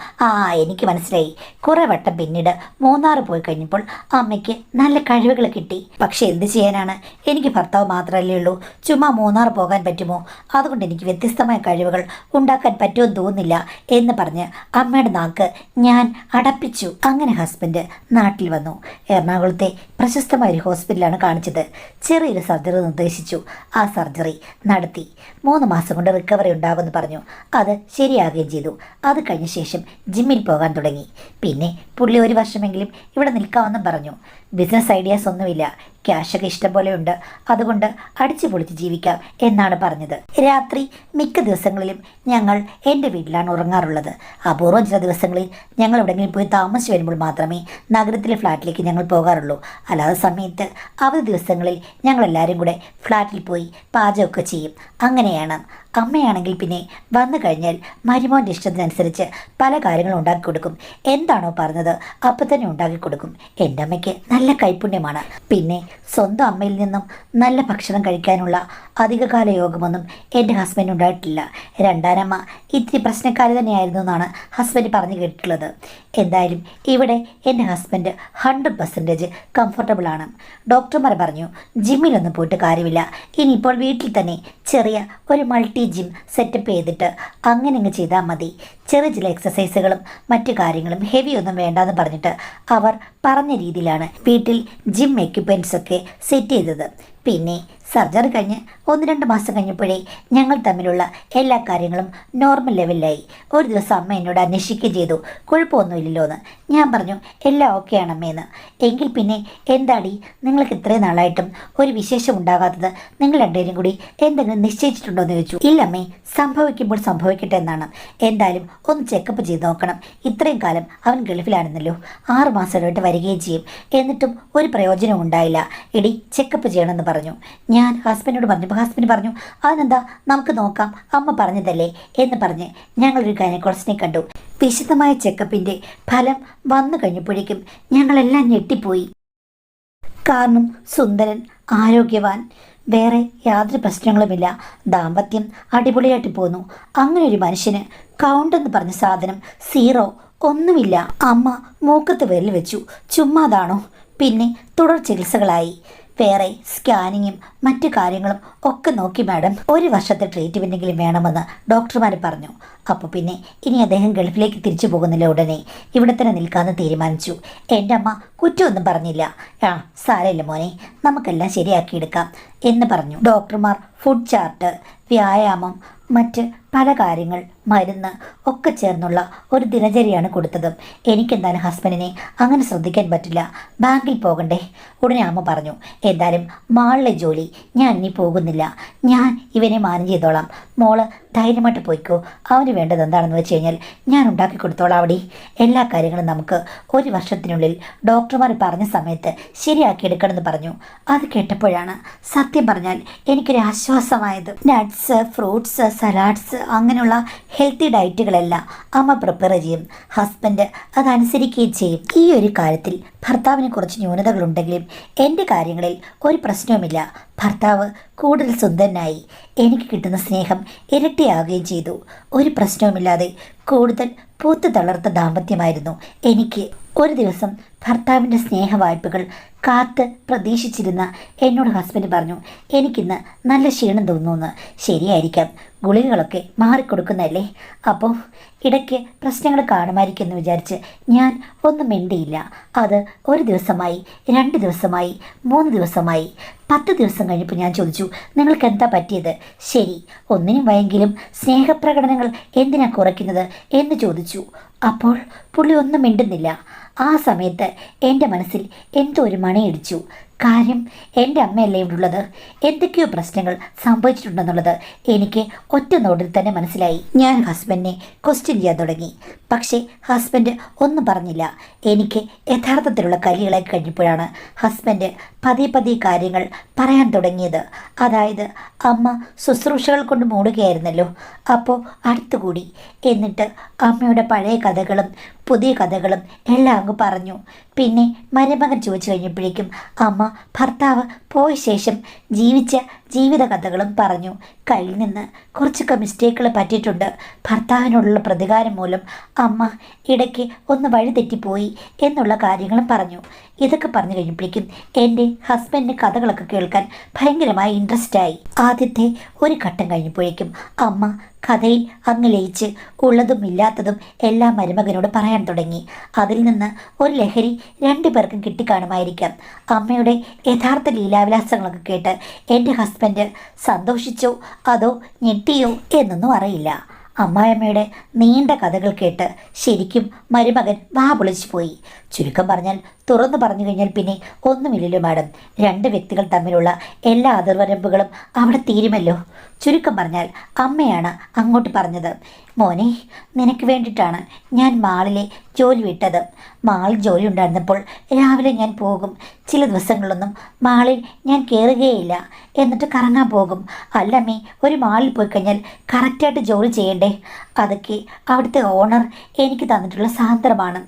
എനിക്ക് മനസ്സിലായി. കുറേ വട്ടം പിന്നീട് മൂന്നാർ പോയി കഴിഞ്ഞപ്പോൾ അമ്മയ്ക്ക് നല്ല കഴിവുകൾ കിട്ടി. പക്ഷെ എന്ത് ചെയ്യാനാണ്, എനിക്ക് ഭർത്താവ് മാത്രമല്ലേ ഉള്ളൂ. ചുമ്മാ മൂന്നാർ പോകാൻ പറ്റുമോ? അതുകൊണ്ട് എനിക്ക് വ്യത്യസ്തമായ കഴിവുകൾ ഉണ്ടാക്കാൻ പറ്റുമെന്ന് തോന്നുന്നില്ല എന്ന് പറഞ്ഞ് അമ്മയുടെ നാക്ക് ഞാൻ അടപ്പിച്ചു. അങ്ങനെ ഹസ്ബൻഡ് നാട്ടിൽ വന്നു. എറണാകുളത്തെ പ്രശസ്തമായ ഒരു ഹോസ്പിറ്റലാണ് കാണിച്ചത്. ചെറിയൊരു സർജറി നിർദ്ദേശിച്ചു. ആ സർജറി നടത്തി. 3 മാസം കൊണ്ട് റിക്കവറി ഉണ്ടാകുമെന്ന് പറഞ്ഞു. അത് ശരിയാകുകയും ചെയ്തു. അത് കഴിഞ്ഞ ശേഷം ജിമ്മിൽ പോകാൻ തുടങ്ങി. പിന്നെ പുള്ളി 1 വർഷമെങ്കിലും ഇവിടെ നിൽക്കാമെന്നും പറഞ്ഞു. ബിസിനസ് ഐഡിയാസ് ഒന്നുമില്ല, ക്യാഷൊക്കെ ഇഷ്ടം പോലെ ഉണ്ട്, അതുകൊണ്ട് അടിച്ചു പൊളിച്ച് ജീവിക്കാം എന്നാണ് പറഞ്ഞത്. രാത്രി മിക്ക ദിവസങ്ങളിലും ഞങ്ങൾ എൻ്റെ വീട്ടിലാണ് ഉറങ്ങാറുള്ളത്. അപൂർവം ചില ദിവസങ്ങളിൽ ഞങ്ങൾ എവിടെയെങ്കിലും പോയി താമസിച്ച് വരുമ്പോൾ മാത്രമേ നഗരത്തിലെ ഫ്ലാറ്റിലേക്ക് ഞങ്ങൾ പോകാറുള്ളൂ. അല്ലാതെ സമയത്ത് അവധി ദിവസങ്ങളിൽ ഞങ്ങളെല്ലാവരും കൂടെ ഫ്ലാറ്റിൽ പോയി പാചകമൊക്കെ ചെയ്യും. അങ്ങനെയാണ്. അമ്മയാണെങ്കിൽ പിന്നെ വന്നു കഴിഞ്ഞാൽ മരുമോൻ്റെ ഇഷ്ടത്തിനനുസരിച്ച് പല കാര്യങ്ങളും ഉണ്ടാക്കി കൊടുക്കും. എന്താണോ പറഞ്ഞത് അപ്പം തന്നെ ഉണ്ടാക്കി കൊടുക്കും. എൻ്റെ അമ്മയ്ക്ക് നല്ല കൈപുണ്യമാണ്. പിന്നെ സ്വന്തം അമ്മയിൽ നിന്നും നല്ല ഭക്ഷണം കഴിക്കാനുള്ള അധികകാല യോഗമൊന്നും എൻ്റെ ഹസ്ബൻഡ് ഉണ്ടായിട്ടില്ല. രണ്ടാനമ്മ ഇത്തിരി പ്രശ്നക്കാരി തന്നെയായിരുന്നു എന്നാണ് ഹസ്ബൻഡ് പറഞ്ഞു കേട്ടിട്ടുള്ളത്. എന്തായാലും ഇവിടെ എൻ്റെ ഹസ്ബൻഡ് 100% കംഫർട്ടബിളാണ്. ഡോക്ടർമാർ പറഞ്ഞു ജിമ്മിലൊന്നും പോയിട്ട് കാര്യമില്ല, ഇനിയിപ്പോൾ വീട്ടിൽ തന്നെ ചെറിയ ഒരു മൾട്ടി ജിം സെറ്റപ്പ് ചെയ്തിട്ട് അങ്ങനെ അങ്ങ് ചെയ്താൽ മതി. ചെറിയ ചില എക്സസൈസുകളും മറ്റു കാര്യങ്ങളും ഹെവി ഒന്നും വേണ്ടാന്ന് പറഞ്ഞിട്ട് അവർ പറഞ്ഞ രീതിയിലാണ് വീട്ടിൽ ജിം എക്യുപ്മെൻറ്റ്സൊക്കെ സെറ്റ് ചെയ്തത്. പിന്നെ സർജറി കഴിഞ്ഞ് 1-2 മാസം കഴിഞ്ഞപ്പോഴേ ഞങ്ങൾ തമ്മിലുള്ള എല്ലാ കാര്യങ്ങളും നോർമൽ ലെവലിലായി. ഒരു ദിവസം അമ്മ എന്നോട് അന്വേഷിക്കുകയും ചെയ്തു കുഴപ്പമൊന്നുമില്ലല്ലോ എന്ന്. ഞാൻ പറഞ്ഞു എല്ലാം ഓക്കെ ആണമ്മേന്ന്. എങ്കിൽ പിന്നെ എന്താടി നിങ്ങൾക്ക് ഇത്രയും നാളായിട്ടും ഒരു വിശേഷം ഉണ്ടാകാത്തത്, നിങ്ങൾ രണ്ടുപേരും കൂടി എന്തെങ്കിലും നിശ്ചയിച്ചിട്ടുണ്ടോ എന്ന് ചോദിച്ചു. ഇല്ലമ്മേ, സംഭവിക്കുമ്പോൾ സംഭവിക്കട്ടെ എന്നാണ്. എന്തായാലും ഒന്ന് ചെക്കപ്പ് ചെയ്ത് നോക്കണം. ഇത്രയും കാലം അവൻ ഗൾഫിലാണെന്നല്ലോ, 6 മാസമായിട്ട് വരികയും ചെയ്യും. എന്നിട്ടും ഒരു പ്രയോജനവും ഉണ്ടായില്ല. എടി ചെക്കപ്പ് ചെയ്യണമെന്ന് പറഞ്ഞു. ഞാൻ ഹസ്ബൻഡിനോട് പറഞ്ഞപ്പോൾ ഹസ്ബൻഡ് പറഞ്ഞു അതിനെന്താ നമുക്ക് നോക്കാം, അമ്മ പറഞ്ഞതല്ലേ എന്ന് പറഞ്ഞ് ഞങ്ങളൊരു ഗൈനക്കോളജിസ്റ്റിനെ കണ്ടു. വിശദമായ ചെക്കപ്പിൻ്റെ ഫലം വന്നു കഴിഞ്ഞപ്പോഴേക്കും ഞങ്ങളെല്ലാം ഞെട്ടിപ്പോയി. കാരണം സുന്ദരൻ, ആരോഗ്യവാൻ, വേറെ യാതൊരു പ്രശ്നങ്ങളുമില്ല, ദാമ്പത്യം അടിപൊളിയായിട്ട് പോന്നു. അങ്ങനെ ഒരു മനുഷ്യന് കൗണ്ടെന്ന് പറഞ്ഞ സാധനം 0, ഒന്നുമില്ല. അമ്മ മൂക്കത്ത് വിരൽ വെച്ചു. ചുമ്മാതാണോ? പിന്നെ തുടർ ചികിത്സകളായി. വേറെ സ്കാനിങ്ങും മറ്റു കാര്യങ്ങളും ഒക്കെ നോക്കി മാഡം 1 വർഷത്തെ ട്രീറ്റ്മെൻറ്റെങ്കിലും വേണമെന്ന് ഡോക്ടർമാർ പറഞ്ഞു. അപ്പോൾ പിന്നെ ഇനി അദ്ദേഹം ഗൾഫിലേക്ക് തിരിച്ചു പോകുന്നില്ല, ഉടനെ ഇവിടെ തന്നെ നിൽക്കാമെന്ന് തീരുമാനിച്ചു. എൻ്റെ അമ്മ കുറ്റമൊന്നും പറഞ്ഞില്ല. സാരമില്ല മോനെ, നമുക്കെല്ലാം ശരിയാക്കിയെടുക്കാം എന്ന് പറഞ്ഞു. ഡോക്ടർമാർ ഫുഡ് ചാർട്ട്, വ്യായാമം, മറ്റ് പല കാര്യങ്ങൾ, മരുന്ന് ഒക്കെ ചേർന്നുള്ള ഒരു ദിനചര്യയാണ് കൊടുത്തത്. എനിക്കെന്തായാലും ഹസ്ബൻഡിനെ അങ്ങനെ ശ്രദ്ധിക്കാൻ പറ്റില്ല, ബാങ്കിൽ പോകണ്ടേ. ഉടനെ അമ്മ പറഞ്ഞു എന്തായാലും മാളിലെ ജോലി ഞാൻ ഇനി പോകുന്നില്ല, ഞാൻ ഇവനെ മാനേജ് ചെയ്തോളാം, മോള് ധൈര്യമായിട്ട് പോയിക്കോ, അവന് വേണ്ടത് എന്താണെന്ന് വെച്ച് കഴിഞ്ഞാൽ ഞാൻ ഉണ്ടാക്കി കൊടുത്തോളാം. അവിടെ എല്ലാ കാര്യങ്ങളും നമുക്ക് 1 വർഷത്തിനുള്ളിൽ ഡോക്ടർമാർ പറഞ്ഞ സമയത്ത് ശരിയാക്കിയെടുക്കണമെന്ന് പറഞ്ഞു. അത് കേട്ടപ്പോഴാണ് സത്യം പറഞ്ഞാൽ എനിക്കൊരു ആശ്വാസമായത്. നട്ട്സ്, ഫ്രൂട്ട്സ്, സലാഡ്സ്, അങ്ങനെയുള്ള ഹെൽത്തി ഡയറ്റുകളെല്ലാം അമ്മ പ്രിപ്പയർ ചെയ്യും. ഹസ്ബൻഡ് അതനുസരിക്കുകയും ചെയ്യും. ഈ ഒരു കാര്യത്തിൽ ഭർത്താവിന് കുറച്ച് ന്യൂനതകളുണ്ടെങ്കിലും എൻ്റെ കാര്യങ്ങളിൽ ഒരു പ്രശ്നവുമില്ല. ഭർത്താവ് കൂടുതൽ സുന്ദരനായി, എനിക്ക് കിട്ടുന്ന സ്നേഹം ഇരട്ടിയാവുകയും ചെയ്തു. ഒരു പ്രശ്നവുമില്ലാതെ കൂടുതൽ പൂത്ത് തളർത്ത ദാമ്പത്യമായിരുന്നു എനിക്ക്. ഒരു ദിവസം ഭർത്താവിൻ്റെ സ്നേഹവായ്പകൾ കാത്ത് പ്രതീക്ഷിച്ചിരുന്ന എന്നോട് ഹസ്ബൻഡ് പറഞ്ഞു എനിക്കിന്ന് നല്ല ക്ഷീണം തോന്നുന്നു. ശരിയായിരിക്കാം, ഗുളികകളൊക്കെ മാറിക്കൊടുക്കുന്നതല്ലേ, അപ്പോൾ ഇടയ്ക്ക് പ്രശ്നങ്ങൾ കാണുമായിരിക്കും എന്ന് വിചാരിച്ച് ഞാൻ ഒന്നും മിണ്ടിയില്ല. അത് 1 ദിവസമായി, 2 ദിവസമായി, 3 ദിവസമായി. 10 ദിവസം കഴിഞ്ഞപ്പോൾ ഞാൻ ചോദിച്ചു നിങ്ങൾക്ക് എന്താ പറ്റിയത്? ശരി, ഒന്നിനും വയെങ്കിലും സ്നേഹപ്രകടനങ്ങൾ എന്തിനാ കുറയ്ക്കുന്നത് എന്ന് ചോദിച്ചു. അപ്പോൾ പുള്ളി ഒന്നും മിണ്ടുന്നില്ല. ആ സമയത്ത് എൻ്റെ മനസ്സിൽ എന്തോ ഒരു മണിയടിച്ചു. കാര്യം എൻ്റെ അമ്മയല്ലേ ഇവിടെ ഉള്ളത്, എന്തൊക്കെയോ പ്രശ്നങ്ങൾ സംഭവിച്ചിട്ടുണ്ടെന്നുള്ളത് എനിക്ക് ഒറ്റ നോട്ടിൽ തന്നെ മനസ്സിലായി. ഞാൻ ഹസ്ബൻഡിനെ ക്വസ്റ്റ്യൻ ചെയ്യാൻ തുടങ്ങി. പക്ഷേ ഹസ്ബൻഡ് ഒന്നും പറഞ്ഞില്ല. എനിക്ക് യഥാർത്ഥത്തിലുള്ള കലികളായി കഴിഞ്ഞപ്പോഴാണ് ഹസ്ബൻഡ് പതിയെ കാര്യങ്ങൾ പറയാൻ തുടങ്ങിയത്. അതായത് അമ്മ ശുശ്രൂഷകൾ കൊണ്ട് മൂടുകയായിരുന്നല്ലോ, അപ്പോൾ അടുത്തുകൂടി. എന്നിട്ട് അമ്മയുടെ പഴയ കഥകളും പുതിയ കഥകളും എല്ലാം അങ്ങ് പറഞ്ഞു. പിന്നെ മരുമകൻ ചോദിച്ചു കഴിഞ്ഞപ്പോഴേക്കും അമ്മ ഭർത്താവ് പോയ ശേഷം ജീവിച്ച ജീവിത കഥകളും പറഞ്ഞു. കയ്യിൽ നിന്ന് കുറച്ചൊക്കെ മിസ്റ്റേക്കുകൾ പറ്റിയിട്ടുണ്ട്. ഭർത്താവിനോടുള്ള പ്രതികാരം മൂലം അമ്മ ഇടയ്ക്ക് ഒന്ന് വഴിതെറ്റിപ്പോയി എന്നുള്ള കാര്യങ്ങളും പറഞ്ഞു. ഇതൊക്കെ പറഞ്ഞു കഴിഞ്ഞപ്പോഴേക്കും എൻ്റെ ഹസ്ബൻഡിന് കഥകളൊക്കെ കേൾക്കാൻ ഭയങ്കരമായി ഇൻട്രസ്റ്റായി. ആദ്യത്തെ ഒരു ഘട്ടം കഴിഞ്ഞപ്പോഴേക്കും അമ്മ കഥയിൽ അങ്ങ് ലയിച്ച് ഉള്ളതും ഇല്ലാത്തതും എല്ലാം മരുമകനോട് പറയാൻ തുടങ്ങി. അതിൽ നിന്ന് ഒരു ലഹരി 2 പേർക്കും കിട്ടിക്കാണുമായിരിക്കാം. അമ്മയുടെ യഥാർത്ഥ ലീലാവിലാസങ്ങളൊക്കെ കേട്ട് എൻ്റെ ഹസ്ബൻഡ് സന്തോഷിച്ചോ അതോ ഞെട്ടിയോ എന്നൊന്നും അറിയില്ല. അമ്മായിയമ്മയുടെ നീണ്ട കഥകൾ കേട്ട് ശരിക്കും മരുമകൻ വാ പൊളിച്ചു പോയി. ചുരുക്കം പറഞ്ഞാൽ, തുറന്നു പറഞ്ഞു കഴിഞ്ഞാൽ പിന്നെ ഒന്നുമില്ലല്ലോ മാഡം. 2 വ്യക്തികൾ തമ്മിലുള്ള എല്ലാ അതിർവരമ്പുകളും അവിടെ തീരുമല്ലോ. ചുരുക്കം പറഞ്ഞാൽ അമ്മയാണ് അങ്ങോട്ട് പറഞ്ഞത് മോനെ, നിനക്ക് വേണ്ടിയിട്ടാണ് ഞാൻ മാളിലെ ജോലി വിട്ടത്. മാളിൽ ജോലി ഉണ്ടായിരുന്നപ്പോൾ രാവിലെ ഞാൻ പോകും. ചില ദിവസങ്ങളിലൊന്നും മാളിൽ ഞാൻ കയറുകയില്ല, എന്നിട്ട് കറങ്ങാൻ പോകും. അല്ലമ്മേ, ഒരു മാളിൽ പോയി കഴിഞ്ഞാൽ കറക്റ്റായിട്ട് ജോലി ചെയ്യണ്ടേ? അതൊക്കെ അവിടുത്തെ ഓണർ എനിക്ക് തന്നിട്ടുള്ള സ്വാതന്ത്ര്യമാണ്.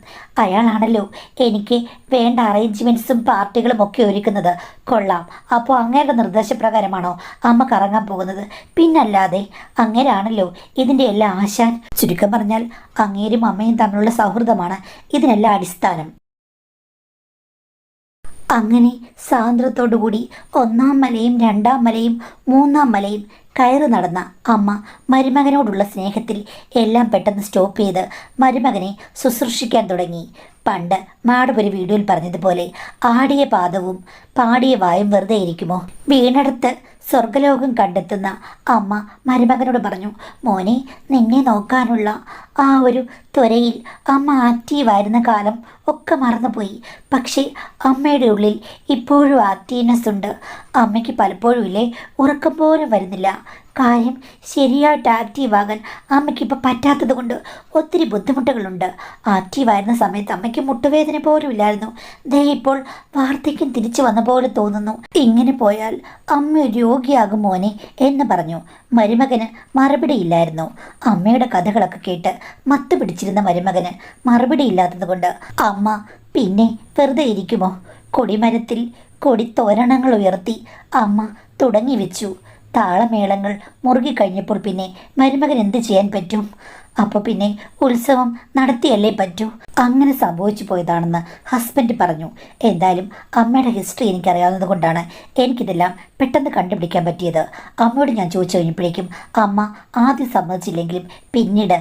അയാളാണല്ലോ എനിക്ക് വേണ്ട അറേഞ്ച്മെൻറ്റ്സും പാർട്ടികളും ഒക്കെ ഒരുക്കുന്നത്. കൊള്ളാം. അപ്പോൾ അങ്ങേരുടെ നിർദ്ദേശപ്രകാരമാണോ അമ്മ കറങ്ങാൻ പോകുന്നത്? പിന്നല്ലാതെ അങ്ങേരാണല്ലോ ഇതിൻ്റെ എല്ലാ ആശാൻ. ചുരുക്കം പറഞ്ഞാൽ അങ്ങേരും അമ്മയും തമ്മിലുള്ള സൗഹൃദമാണ് ഇതിനെല്ലാം അടിസ്ഥാനം. അങ്ങനെ സ്വാതന്ത്ര്യത്തോടുകൂടി 1-ാം മലയും 2-ാം മലയും 3-ാം മലയും കയറി നടന്ന അമ്മ മരുമകനോടുള്ള സ്നേഹത്തിൽ എല്ലാം പെട്ടെന്ന് സ്റ്റോപ്പ് ചെയ്ത് മരുമകനെ ശുശ്രൂഷിക്കാൻ തുടങ്ങി. പണ്ട് മാടൊരു വീഡിയോയിൽ പറഞ്ഞതുപോലെ ആടിയ പാദവും പാടിയ വായും വെറുതെ ഇരിക്കുമോ? വീണടുത്ത് സ്വർഗലോകം കണ്ടെത്തുന്ന അമ്മ മരുമകനോട് പറഞ്ഞു, മോനെ, നിന്നെ നോക്കാനുള്ള ആ ഒരു ത്വരയിൽ അമ്മ ആക്റ്റീവായിരുന്ന കാലം ഒക്കെ മറന്നുപോയി. പക്ഷേ അമ്മയുടെ ഉള്ളിൽ ഇപ്പോഴും ആക്റ്റീവ്നെസ് ഉണ്ട്. അമ്മയ്ക്ക് പലപ്പോഴും ഇല്ലേ, ഉറക്കം പോലും വരുന്നില്ല. കാര്യം ശരിയായിട്ട് ആക്റ്റീവാകാൻ അമ്മയ്ക്കിപ്പോൾ പറ്റാത്തത് കൊണ്ട് ഒത്തിരി ബുദ്ധിമുട്ടുകളുണ്ട്. ആക്റ്റീവായിരുന്ന സമയത്ത് അമ്മയ്ക്ക് മുട്ടുവേദന പോലും ഇല്ലായിരുന്നു. ദേ ഇപ്പോൾ വാർദ്ധക്യം തിരിച്ചു വന്ന പോലെ തോന്നുന്നു. ഇങ്ങനെ പോയാൽ അമ്മ രോഗിയാകും മോനെ എന്ന് പറഞ്ഞു. മരുമകന് മറുപടിയില്ലായിരുന്നു. അമ്മയുടെ കഥകളൊക്കെ കേട്ട് മത്ത് പിടിച്ചിരുന്ന മരുമകന് മറുപടിയില്ലാത്തത് കൊണ്ട് അമ്മ പിന്നെ വെറുതെ ഇരിക്കുമോ? കൊടിമരത്തിൽ കൊടിത്തോരണങ്ങൾ ഉയർത്തി അമ്മ തുടങ്ങി വെച്ചു. താളമേളങ്ങൾ മുറുകിക്കഴിഞ്ഞപ്പോൾ പിന്നെ മരുമകൻ എന്ത് ചെയ്യാൻ പറ്റും? അപ്പോൾ പിന്നെ ഉത്സവം നടത്തിയല്ലേ പറ്റൂ. അങ്ങനെ സംഭവിച്ചു പോയതാണെന്ന് ഹസ്ബൻഡ് പറഞ്ഞു. എന്തായാലും അമ്മയുടെ ഹിസ്റ്ററി എനിക്കറിയാവുന്നത് കൊണ്ടാണ് എനിക്കിതെല്ലാം പെട്ടെന്ന് കണ്ടുപിടിക്കാൻ പറ്റിയത്. അമ്മയോട് ഞാൻ ചോദിച്ചു കഴിഞ്ഞപ്പോഴേക്കും അമ്മ ആദ്യം സമ്മതിച്ചില്ലെങ്കിലും പിന്നീട്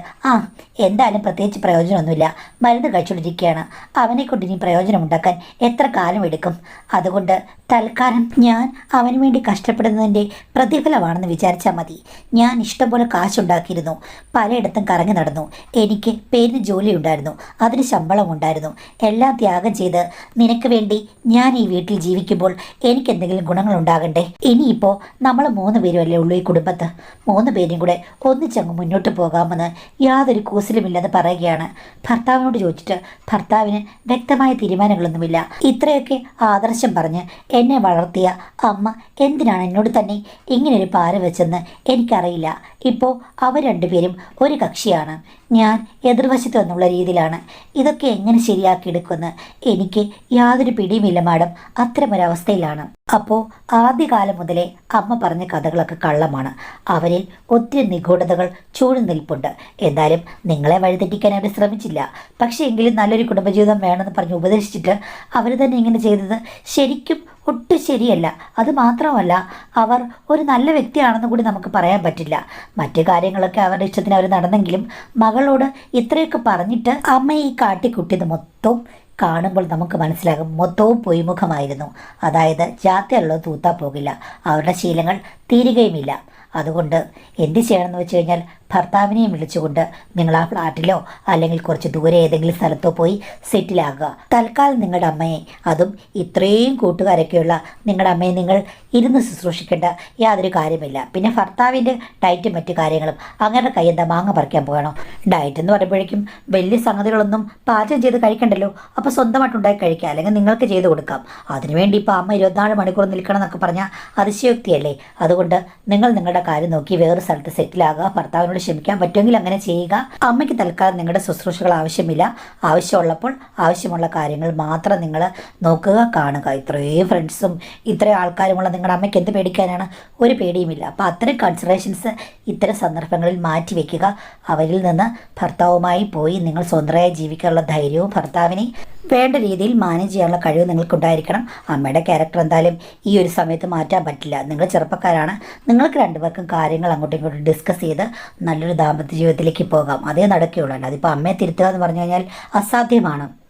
എന്തായാലും പ്രത്യേകിച്ച് പ്രയോജനമൊന്നുമില്ല, മരുന്ന് കഴിച്ചുകൊണ്ടിരിക്കുകയാണ്, അവനെക്കൊണ്ട് ഇനി പ്രയോജനമുണ്ടാക്കാൻ എത്ര കാലം എടുക്കും? അതുകൊണ്ട് തൽക്കാലം ഞാൻ അവന് വേണ്ടി കഷ്ടപ്പെടുന്നതിൻ്റെ പ്രതിഫലമാണെന്ന് വിചാരിച്ചാൽ മതി. ഞാൻ ഇഷ്ടംപോലെ കാശുണ്ടാക്കിയിരുന്നു, പലയിടത്തും കറങ്ങി നടന്നു, എനിക്ക് പേരിന് ജോലി ഉണ്ടായിരുന്നു, അതിന് ശമ്പളം ഉണ്ടായിരുന്നു. എല്ലാം ത്യാഗം ചെയ്ത് നിനക്ക് വേണ്ടി ഞാൻ ഈ വീട്ടിൽ ജീവിക്കുമ്പോൾ എനിക്ക് എന്തെങ്കിലും ഗുണങ്ങളുണ്ടാകണ്ടേ? ഇനിയിപ്പോൾ നമ്മൾ 3 പേരും അല്ലേ ഉള്ളൂ ഈ കുടുംബത്ത്. 3 പേരും കൂടെ ഒന്നിച്ചങ്ങ് മുന്നോട്ട് പോകാമെന്ന് യാതൊരു കൂസലുമില്ലെന്ന് പറയുകയാണ്. ഭർത്താവിനോട് ചോദിച്ചിട്ട് ഭർത്താവിന് വ്യക്തമായ തീരുമാനങ്ങളൊന്നുമില്ല. ഇത്രയൊക്കെ ആദർശം പറഞ്ഞ് എന്നെ വളർത്തിയ അമ്മ എന്തിനാണ് എന്നോട് തന്നെ ഇങ്ങനൊരു പാര വെച്ചെന്ന് എനിക്കറിയില്ല. ഇപ്പോൾ അവർ 2 പേരും ഒരു കക്ഷിയാണ്, ഞാൻ എതിർവശത്ത് എന്നുള്ള രീതിയിലാണ്. ഇതൊക്കെ എങ്ങനെ ശരിയാക്കിയെടുക്കുമെന്ന് എനിക്ക് യാതൊരു പിടിയുമില്ല മാഡം. അത്തരമൊരവസ്ഥയിലാണ്. അപ്പോൾ ആദ്യകാലം മുതലേ അമ്മ പറഞ്ഞ കഥകളൊക്കെ കള്ളമാണ്. അവരിൽ ഒത്തിരി നിഗൂഢതകൾ ചൂഴ്ന്നു നിൽപ്പുണ്ട്. എന്തായാലും നിങ്ങളെ വഴിതെറ്റിക്കാൻ അവർ ശ്രമിച്ചില്ല. പക്ഷേ എങ്കിലും നല്ലൊരു കുടുംബജീവിതം വേണമെന്ന് പറഞ്ഞ് ഉപദേശിച്ചിട്ട് അവർ തന്നെ ഇങ്ങനെ ചെയ്തത് ശരിക്കും ഒട്ടും ശരിയല്ല. അത് മാത്രമല്ല, അവർ ഒരു നല്ല വ്യക്തിയാണെന്ന് കൂടി നമുക്ക് പറയാൻ പറ്റില്ല. മറ്റു കാര്യങ്ങളൊക്കെ അവരുടെ ഇഷ്ടത്തിന് അവർ നടന്നെങ്കിലും മകളോട് ഇത്രയൊക്കെ പറഞ്ഞിട്ട് അമ്മ ഈ കാട്ടിക്കുട്ടിയത് മൊത്തം കാണുമ്പോൾ നമുക്ക് മനസ്സിലാകും മൊത്തവും പൊയ്മുഖമായിരുന്നു. അതായത് ജാതിയുള്ളത് തൂത്താ പോകില്ല, അവരുടെ ശീലങ്ങൾ തീരുകയുമില്ല. അതുകൊണ്ട് എന്ത് ചെയ്യണമെന്ന് വെച്ച് കഴിഞ്ഞാൽ ഭർത്താവിനെയും വിളിച്ചുകൊണ്ട് നിങ്ങൾ ആ ഫ്ലാറ്റിലോ അല്ലെങ്കിൽ കുറച്ച് ദൂരെ ഏതെങ്കിലും സ്ഥലത്തോ പോയി സെറ്റിലാകുക. തൽക്കാലം നിങ്ങളുടെ അമ്മയെ, അതും ഇത്രയും കൂട്ടുകാരൊക്കെയുള്ള നിങ്ങളുടെ അമ്മയെ നിങ്ങൾ ഇരുന്ന് ശുശ്രൂഷിക്കേണ്ട യാതൊരു കാര്യമില്ല. പിന്നെ ഭർത്താവിൻ്റെ ഡയറ്റും മറ്റു കാര്യങ്ങളും അങ്ങനെ കൈ എന്താ മാങ്ങ പറിക്കാൻ പോകണോ? ഡയറ്റ് എന്ന് പറയുമ്പോഴേക്കും വലിയ സംഗതികളൊന്നും പാചകം ചെയ്ത് കഴിക്കണ്ടല്ലോ. അപ്പോൾ സ്വന്തമായിട്ട് ഉണ്ടാക്കി കഴിക്കുക, അല്ലെങ്കിൽ നിങ്ങൾക്ക് ചെയ്ത് കൊടുക്കാം. അതിനുവേണ്ടി ഇപ്പോൾ അമ്മ 24 മണിക്കൂർ നിൽക്കണം എന്നൊക്കെ പറഞ്ഞാൽ അതിശയോക്തിയല്ലേ? അതുകൊണ്ട് നിങ്ങൾ നിങ്ങളുടെ കാര്യം നോക്കി വേറെ സ്ഥലത്ത് സെറ്റിലാകുക. ഭർത്താവിനോട് ക്ഷമിക്കാൻ പറ്റുമെങ്കിൽ അങ്ങനെ ചെയ്യുക. അമ്മയ്ക്ക് തൽക്കാലം നിങ്ങളുടെ ശുശ്രൂഷകൾ ആവശ്യമില്ല. ആവശ്യമുള്ളപ്പോൾ ആവശ്യമുള്ള കാര്യങ്ങൾ മാത്രം നിങ്ങൾ നോക്കുക, കാണുക. ഇത്രയും ഫ്രണ്ട്സും ഇത്രയും ആൾക്കാരുമുള്ള നിങ്ങളുടെ അമ്മയ്ക്ക് എന്ത് പേടിക്കാനാണ്? ഒരു പേടിയുമില്ല. അപ്പോൾ അത്തരം കൺസിഡറേഷൻസ് ഇത്തരം സന്ദർഭങ്ങളിൽ മാറ്റി വയ്ക്കുക. അവരിൽ നിന്ന് ഭർത്താവുമായി പോയി നിങ്ങൾ സ്വന്തമായി ജീവിക്കാനുള്ള ധൈര്യവും ഭർത്താവിനെ വേണ്ട രീതിയിൽ മാനേജ് ചെയ്യാനുള്ള കഴിവ് നിങ്ങൾക്കുണ്ടായിരിക്കണം. അമ്മയുടെ ക്യാരക്ടർ എന്തായാലും ഈ ഒരു സമയത്ത് മാറ്റാൻ പറ്റില്ല. നിങ്ങൾ ചെറുപ്പക്കാരാണ്, നിങ്ങൾക്ക് 2 പേർക്കും കാര്യങ്ങൾ അങ്ങോട്ടും ഇങ്ങോട്ടും ഡിസ്കസ് ചെയ്ത് നല്ലൊരു ദാമ്പത്യ ജീവിതത്തിലേക്ക് പോകാം. അതേ നടക്കുകയുള്ളൂ. അതിപ്പോൾ അമ്മയെ തിരുത്തുക എന്ന് പറഞ്ഞു കഴിഞ്ഞാൽ അസാധ്യമാണ്.